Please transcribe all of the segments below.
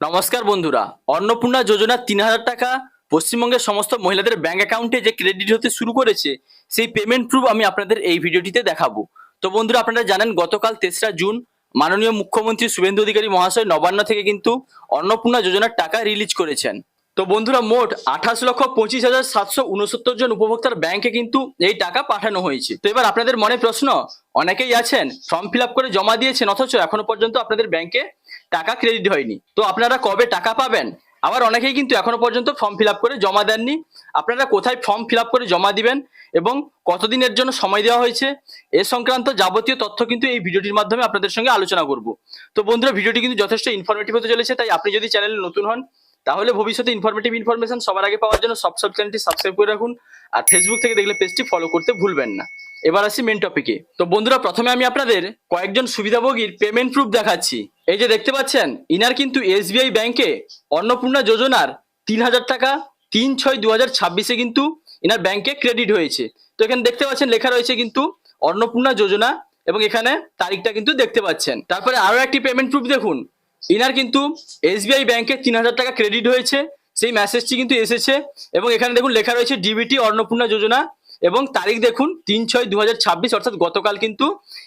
নমস্কার বন্ধুরা, অন্নপূর্ণা যোজনা ৩,০০০ টাকা পশ্চিমবঙ্গের সমস্ত মহিলাদের ব্যাংক অ্যাকাউন্টে যে ক্রেডিট হতে শুরু করেছে সেই পেমেন্ট প্রুফ আমি আপনাদের এই ভিডিওটিতে দেখাবো। তো বন্ধুরা, আপনারা জানেন গতকাল ৩রা জুন মাননীয় মুখ্যমন্ত্রী শুভেন্দু অধিকারী মহাশয় নবান্ন থেকে কিন্তু অন্নপূর্ণা যোজনার টাকা রিলিজ করেছেন। তো বন্ধুরা, মোট ২৮,২৫,৭৬৯ জন উপভোক্তার ব্যাংকে কিন্তু এই টাকা পাঠানো হয়েছে। তো এবার আপনাদের মনে প্রশ্ন, অনেকেই আছেন ফর্ম ফিল আপ করে জমা দিয়েছেন অথচ এখনো পর্যন্ত আপনাদের ব্যাংকে টাকা ক্রেডিট হয়নি। তো আপনারা কবে টাকা পাবেন? আবার অনেকেই কিন্তু এখনো পর্যন্ত ফর্ম ফিল আপ করে জমা দেননি। আপনারা কোথায় ফর্ম ফিল আপ করে জমা দিবেন এবং কতদিনের জন্য সময় দেওয়া হয়েছে এ সংক্রান্ত যাবতীয় তথ্য কিন্তু এই ভিডিওটির মাধ্যমে আপনাদের সঙ্গে আলোচনা করব। তো বন্ধুরা, ভিডিওটি কিন্তু যথেষ্ট ইনফরমেটিভ হতে চলেছে, তাই আপনি যদি চ্যানেলে নতুন হন তাহলে ভবিষ্যতে ইনফরমেটিভ ইনফরমেশন সবার আগে পাওয়ার জন্য চ্যানেলটি সাবস্ক্রাইব করে রাখুন, আর ফেসবুক থেকে দেখলে পেজটি ফলো করতে ভুলবেন না। এবার আসি মেন টপিকে। তো বন্ধুরা, প্রথমে আমি আপনাদের কয়েকজন সুবিধাভোগীর পেমেন্ট প্রুফ দেখাচ্ছি। এই যে দেখতে পাচ্ছেন, ইনার কিন্তু এসবিআই ব্যাংকে অন্নপূর্ণা যোজনার ৩,০০০ টাকা ৩/৬/২০২৬ কিন্তু ইনার ব্যাংকে ক্রেডিট হয়েছে। তো এখানে দেখতে পাচ্ছেন লেখা রয়েছে কিন্তু অন্নপূর্ণা যোজনা, এবং এখানে তারিখটা কিন্তু দেখতে পাচ্ছেন। তারপরে আরো একটি পেমেন্ট প্রুফ দেখুন, ইনার কিন্তু এসবিআই ব্যাংকে ৩,০০০ টাকা ক্রেডিট হয়েছে, সেই মেসেজটি কিন্তু এসেছে, এবং এখানে দেখুন লেখা রয়েছে ডিবিটি অন্নপূর্ণা যোজনা, এবং তারিখ দেখুন ৩/৬/২০২৬, অর্থাৎ গতকাল কিন্তু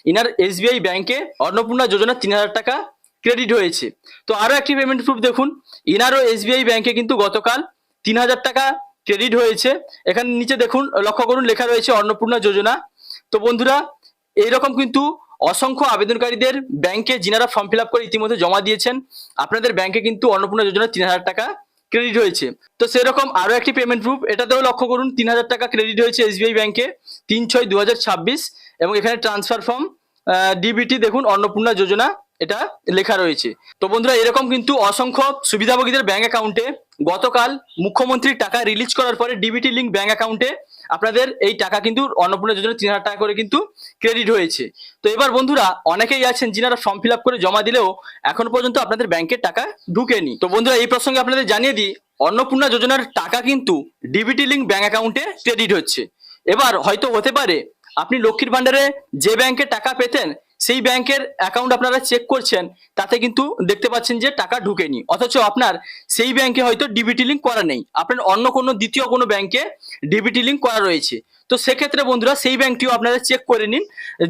ইনার এসবিআই ব্যাংকে অন্নপূর্ণা যোজনা ৩,০০০ টাকা ক্রেডিট হয়েছে। তো আরো একটি পেমেন্ট প্রুফ দেখুন, ইনারও এসবিআই ব্যাংকে কিন্তু গতকাল ৩,০০০ টাকা ক্রেডিট হয়েছে। এখানে নিচে দেখুন, লক্ষ্য করুন, লেখা রয়েছে অন্নপূর্ণা যোজনা। তো বন্ধুরা, এইরকম কিন্তু অসংখ্য আবেদনকারীদের ব্যাংকে যিনারা ফর্ম ফিল আপ করে ইতিমধ্যে জমা দিয়েছেন, আপনাদের ব্যাংকে কিন্তু অন্নপূর্ণা যোজনা ৩,০০০ টাকা ক্রেডিট হয়েছে। তো সেরকম আরো একটি পেমেন্ট প্রুফ, এটাতেও লক্ষ্য করুন ৩,০০০ টাকা ক্রেডিট হয়েছে এসবিআই ব্যাংকে ৩/৬/২০২৬, এবং এখানে ট্রান্সফার ফর্ম ডিবিটি দেখুন অন্নপূর্ণা যোজনা এটা লেখা রয়েছে। তো বন্ধুরা, এরকম কিন্তু অসংখ্য সুবিধাভোগীদের ব্যাংক অ্যাকাউন্টে গতকাল মুখ্যমন্ত্রীর টাকা রিলিজ করার পরে ডিবিটি লিঙ্ক ব্যাংক অ্যাকাউন্টে আপনাদের এই টাকা কিন্তু অন্নপূর্ণা যোজনা ৩,০০০ টাকা করে কিন্তু ক্রেডিট হয়েছে। তো এবার বন্ধুরা, অনেকেই আছেন যিনারা ফর্ম ফিল আপ করে জমা দিলেও এখন পর্যন্ত আপনাদের ব্যাংকে টাকা ঢুকেনি। তো বন্ধুরা, এই প্রসঙ্গে আপনাদের জানিয়ে দিই, অন্নপূর্ণা যোজনার টাকা কিন্তু ডিবিটি লিঙ্ক ব্যাংক অ্যাকাউন্টে ক্রেডিট হচ্ছে। এবার হয়তো হতে পারে আপনি লক্ষ্মীর ভান্ডারে যে ব্যাংকে টাকা পেতেন সেই ব্যাংকের অ্যাকাউন্ট আপনারা চেক করছেন, তাতে কিন্তু দেখতে পাচ্ছেন যে টাকা ঢুকেনি, অথচ আপনার সেই ব্যাংকে হয়তো ডিবিটি লিঙ্ক করা নেই, আপনার অন্য কোনো দ্বিতীয় কোনো ব্যাংকে ডিবিটি লিঙ্ক করা রয়েছে। তো সেক্ষেত্রে বন্ধুরা, সেই ব্যাংকটিও আপনারা চেক করে নিন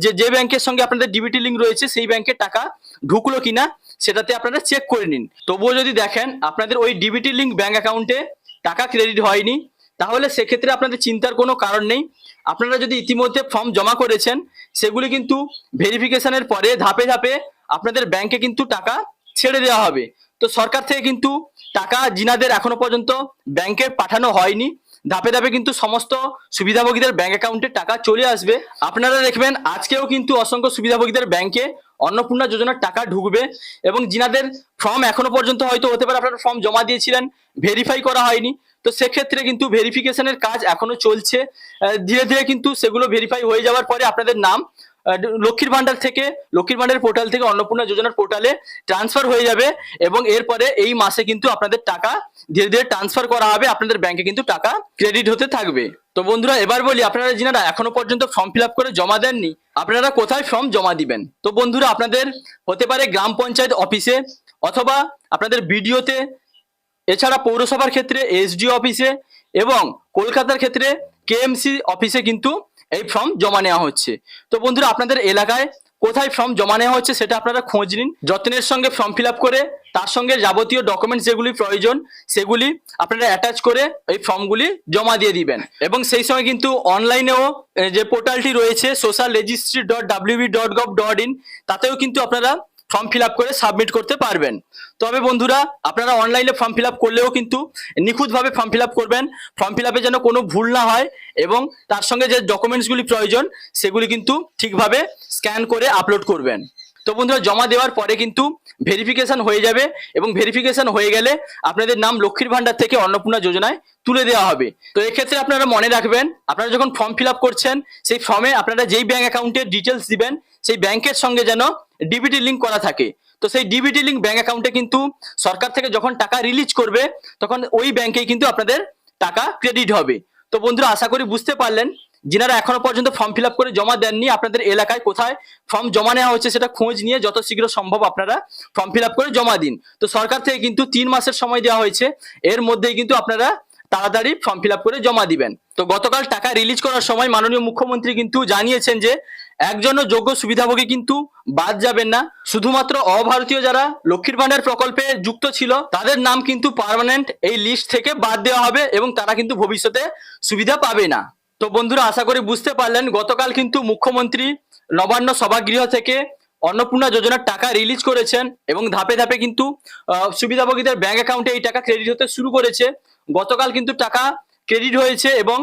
যে যে ব্যাংকের সঙ্গে আপনাদের ডিবিটি লিঙ্ক রয়েছে সেই ব্যাংকে টাকা ঢুকলো কিনা, সেটাতে আপনারা চেক করে নিন। তবুও যদি দেখেন আপনাদের ওই ডিবিটি লিঙ্ক ব্যাংক অ্যাকাউন্টে টাকা ক্রেডিট হয়নি, তাহলে সেক্ষেত্রে আপনাদের চিন্তার কোনো কারণ নেই। আপনারা যদি ইতিমধ্যে ফর্ম জমা করেছেন, সেগুলি কিন্তু ভেরিফিকেশনের পরে ধাপে ধাপে আপনাদের ব্যাংকে কিন্তু টাকা ছেড়ে দেওয়া হবে। তো সরকার থেকে কিন্তু টাকা যিনাদের এখনো পর্যন্ত ব্যাংকে পাঠানো হয়নি, ধাপে ধাপে কিন্তু সমস্ত সুবিধাভোগীদের ব্যাংক অ্যাকাউন্টে টাকা চলে আসবে। আপনারা দেখবেন আজকেও কিন্তু অসংখ্য সুবিধাভোগীদের ব্যাংকে অন্নপূর্ণা যোজনার টাকা ঢুকবে, এবং যিনাদের ফর্ম এখনো পর্যন্ত হয়তো হতে পারে আপনারা ফর্ম জমা দিয়েছিলেন, ভেরিফাই করা হয়নি, তো সেক্ষেত্রে কিন্তু ভেরিফিকেশনের কাজ এখনো চলছে। ধীরে ধীরে কিন্তু সেগুলো ভেরিফাই হয়ে যাওয়ার পরে আপনাদের নাম লক্ষ্মীর ভান্ডার থেকে, লক্ষ্মীর ভান্ডার পোর্টাল থেকে অন্নপূর্ণা যোজনার পোর্টালে ট্রান্সফার হয়ে যাবে, এবং এরপরে এই মাসে কিন্তু আপনাদের টাকা ধীরে ধীরে ট্রান্সফার করা হবে, আপনাদের ব্যাংকে কিন্তু টাকা ক্রেডিট হতে থাকবে। তো বন্ধুরা, এবার বলি, আপনারা যিনারা এখনো পর্যন্ত ফর্ম ফিল আপ করে জমা দেননি, আপনারা কোথায় ফর্ম জমা দিবেন? তো বন্ধুরা, আপনাদের হতে পারে গ্রাম পঞ্চায়েত অফিসে, অথবা আপনাদের বিডিওতে, এছাড়া পৌরসভার ক্ষেত্রে এসডিও অফিসে, এবং কলকাতার ক্ষেত্রে কেএমসি অফিসে কিন্তু এই ফর্ম জমা নেওয়া হচ্ছে। তো বন্ধুরা, আপনাদের এলাকায় কোথায় ফর্ম জমা নেওয়া হচ্ছে সেটা আপনারা খোঁজ নিন, যত্নের সঙ্গে ফর্ম ফিল আপ করে তার সঙ্গে যাবতীয় ডকুমেন্টস যেগুলি প্রয়োজন সেগুলি আপনারা অ্যাটাচ করে এই ফর্মগুলি জমা দিয়ে দিবেন। এবং সেই সময় কিন্তু অনলাইনেও যে পোর্টালটি রয়েছে social registry.wb.gov.in, তাতেও কিন্তু আপনারা ফর্ম ফিল আপ করে সাবমিট করতে পারবেন। তবে বন্ধুরা, আপনারা অনলাইনে ফর্ম ফিল আপ করলেও কিন্তু নিখুঁতভাবে ফর্ম ফিল আপ করবেন, ফর্ম ফিল আপে যেন কোনো ভুল না হয়, এবং তার সঙ্গে যে ডকুমেন্টসগুলি প্রয়োজন সেগুলি কিন্তু ঠিকভাবে স্ক্যান করে আপলোড করবেন। তো বন্ধুরা, জমা দেওয়ার পরে কিন্তু ভেরিফিকেশন হয়ে যাবে, এবং ভেরিফিকেশন হয়ে গেলে আপনাদের নাম লক্ষ্মীর ভান্ডার থেকে অন্নপূর্ণা যোজনায় তুলে দেওয়া হবে। তো এক্ষেত্রে আপনারা মনে রাখবেন, আপনারা যখন ফর্ম ফিল আপ করছেন সেই ফর্মে আপনারা যেই ব্যাংক অ্যাকাউন্টের ডিটেলস দিবেন সেই ব্যাংকের সঙ্গে যেন ডিবিটি লিঙ্ক করা থাকে। তো সেই ডিবিটি লিঙ্ক ব্যাংক অ্যাকাউন্টে কিন্তু সরকার থেকে যখন টাকা রিলিজ করবে তখন ওই ব্যাংকেই কিন্তু আপনাদের টাকা ক্রেডিট হবে। তো বন্ধুরা, আশা করি বুঝতে পারলেন যিনারা এখনো পর্যন্ত ফর্ম ফিল আপ করে জমা দেননি, আপনাদের এলাকায় কোথায় ফর্ম জমা নেওয়া হচ্ছে সেটা খোঁজ নিয়ে যত শীঘ্র সম্ভব আপনারা ফর্ম ফিল আপ করে জমা দিন। তো সরকার থেকে কিন্তু 3 মাসের সময় দেওয়া হয়েছে, এর মধ্যেই কিন্তু আপনারা তাড়াতাড়ি ফর্ম ফিল আপ করে জমা দিবেন। তো গতকাল টাকা রিলিজ করার সময় মাননীয় মুখ্যমন্ত্রী কিন্তু জানিয়েছেন যে একজনও যোগ্য সুবিধাভোগী কিন্তু বাদ যাবেন না। শুধুমাত্র অভারতীয় যারা লক্ষ্মীর ভান্ডার প্রকল্পে যুক্ত ছিল তাদের নাম কিন্তু পার্মানেন্ট এই লিস্ট থেকে বাদ দেওয়া হবে এবং তারা কিন্তু ভবিষ্যতে সুবিধা পাবে না। তো বন্ধুরা, আশা করি বুঝতে পারলেন, গতকাল কিন্তু মুখ্যমন্ত্রী নবান্ন সভাগৃহ থেকে অন্নপূর্ণা যোজনার টাকা রিলিজ করেছেন এবং ধাপে ধাপে কিন্তু সুবিধাভোগীদের ব্যাংক অ্যাকাউন্টে এই টাকা ক্রেডিট হতে শুরু করেছে। গতকাল কিন্তু টাকা ক্রেডিট হয়েছে এবং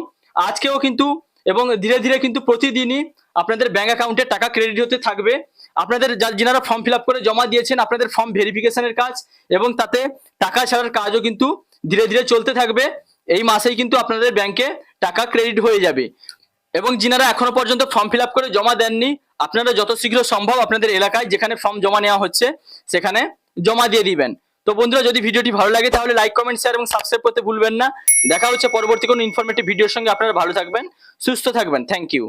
আজকেও কিন্তু এবং ধীরে ধীরে কিন্তু প্রতিদিনই আপনাদের ব্যাংক অ্যাকাউন্টে টাকা ক্রেডিট হতে থাকবে। আপনাদের যিনারা ফর্ম ফিল আপ করে জমা দিয়েছেন, আপনাদের ফর্ম ভেরিফিকেশনের কাজ এবং তাতে টাকা ছাড়ার কাজও কিন্তু ধীরে ধীরে চলতে থাকবে। এই মাসেই কিন্তু আপনাদের ব্যাংকে টাকা ক্রেডিট হয়ে যাবে। এবং যিনারা এখনো পর্যন্ত ফর্ম ফিল আপ করে জমা দেননি, আপনারা যত শীঘ্র সম্ভব আপনাদের এলাকায় যেখানে ফর্ম জমা নেওয়া হচ্ছে সেখানে জমা দিয়ে দিবেন। তো বন্ধুরা, যদি ভিডিওটি ভালো লাগে তাহলে লাইক, কমেন্ট, শেয়ার এবং সাবস্ক্রাইব করতে ভুলবেন না। দেখা হচ্ছে পরবর্তী কোনো ইনফরমেটিভ ভিডিওর সঙ্গে। আপনারা ভালো থাকবেন, সুস্থ থাকবেন। Thank you.